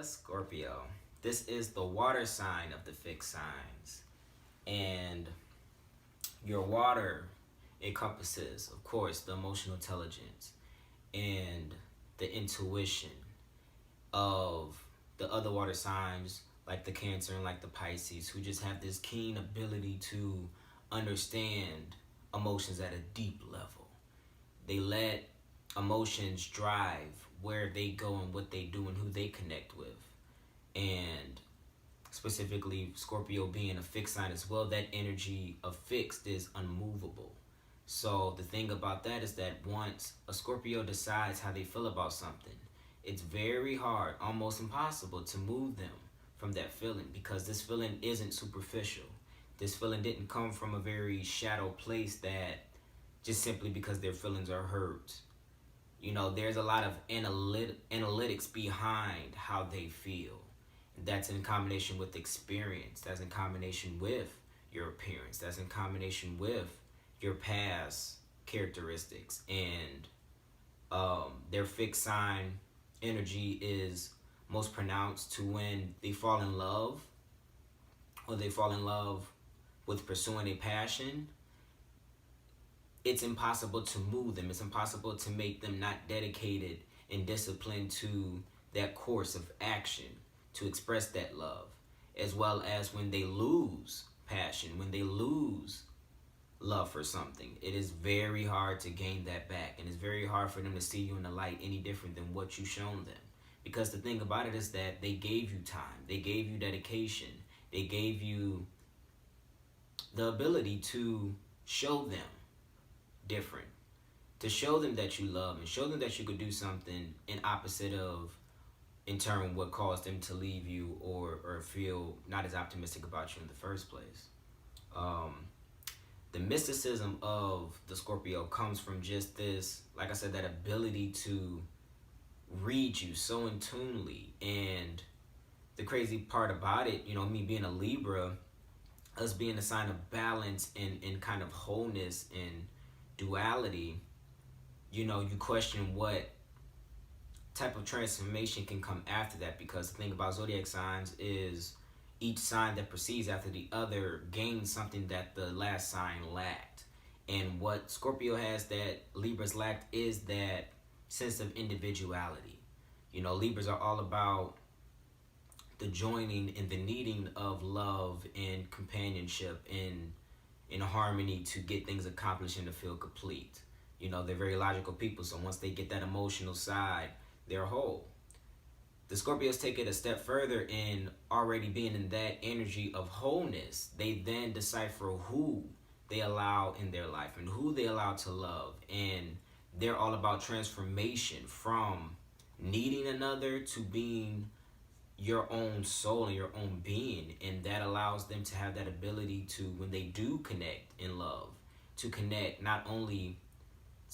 Scorpio. This is the water sign of the fixed signs. And your water encompasses, of course, the emotional intelligence and the intuition of the other water signs like the Cancer and like the Pisces, who just have this keen ability to understand emotions at a deep level. They let emotions drive where they go and what they do and who they connect with. And specifically Scorpio being a fixed sign as well, that energy of fixed is unmovable. So the thing about that is that once a Scorpio decides how they feel about something, it's very hard, almost impossible, to move them from that feeling, because this feeling isn't superficial. This feeling didn't come from a very shallow place that just simply because their feelings are hurt. You know, there's a lot of analytics behind how they feel. That's in combination with experience. That's in combination with your appearance. That's in combination with your past characteristics. And their fixed sign energy is most pronounced to when they fall in love, or they fall in love with pursuing a passion. It's impossible to move them. It's impossible to make them not dedicated and disciplined to that course of action to express that love. As well as when they lose passion, when they lose love for something, it is very hard to gain that back. And it's very hard for them to see you in the light any different than what you've shown them. Because the thing about it is that they gave you time. They gave you dedication. They gave you the ability to show them different, to show them that you love and show them that you could do something in opposite of, in turn, what caused them to leave you or feel not as optimistic about you in the first place. The mysticism of the Scorpio comes from just this, like I said, that ability to read you so in tunely. And the crazy part about it, you know, me being a Libra, us being a sign of balance and kind of wholeness and duality, you know, you question what type of transformation can come after that, because the thing about zodiac signs is each sign that precedes after the other gains something that the last sign lacked. And what Scorpio has that Libras lacked is that sense of individuality. You know, Libras are all about the joining and the needing of love and companionship and in harmony to get things accomplished and to feel complete. You know, they're very logical people, so once they get that emotional side, they're whole. The Scorpios take it a step further in already being in that energy of wholeness. They then decipher who they allow in their life and who they allow to love. And they're all about transformation from needing another to being your own soul and your own being. And that allows them to have that ability to, when they do connect in love, to connect not only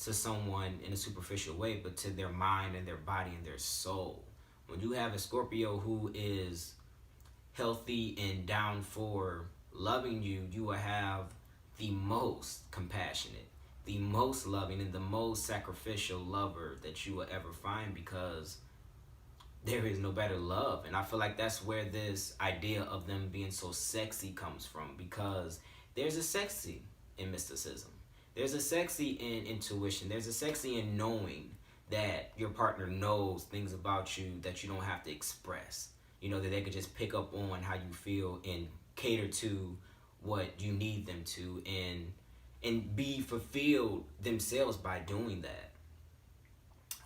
to someone in a superficial way, but to their mind and their body and their soul. When you have a Scorpio who is healthy and down for loving you, you will have the most compassionate, the most loving, and the most sacrificial lover that you will ever find, because there is no better love. And I feel like that's where this idea of them being so sexy comes from, because there's a sexy in mysticism. There's a sexy in intuition. There's a sexy in knowing that your partner knows things about you that you don't have to express. You know, that they could just pick up on how you feel and cater to what you need them to, and be fulfilled themselves by doing that.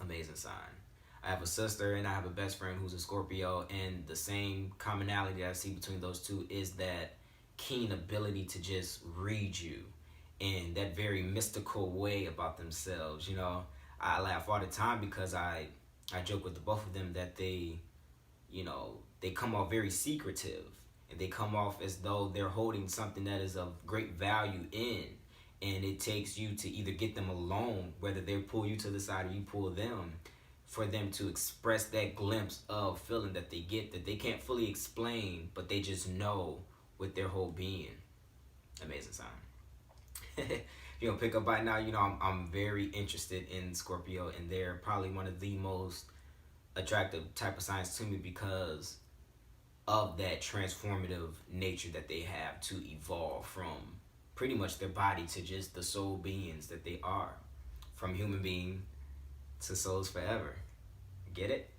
Amazing sign. I have a sister and I have a best friend who's a Scorpio, and the same commonality that I see between those two is that keen ability to just read you in that very mystical way about themselves. You know, I laugh all the time because I joke with the both of them that they, you know, they come off very secretive, and they come off as though they're holding something that is of great value in, and it takes you to either get them alone, whether they pull you to the side or you pull them, for them to express that glimpse of feeling that they get, that they can't fully explain, but they just know with their whole being. Amazing sign. You know, pick up by now, you know, I'm very interested in Scorpio, and they're probably one of the most attractive type of signs to me because of that transformative nature that they have to evolve from pretty much their body to just the soul beings that they are. From human being to souls forever. Get it?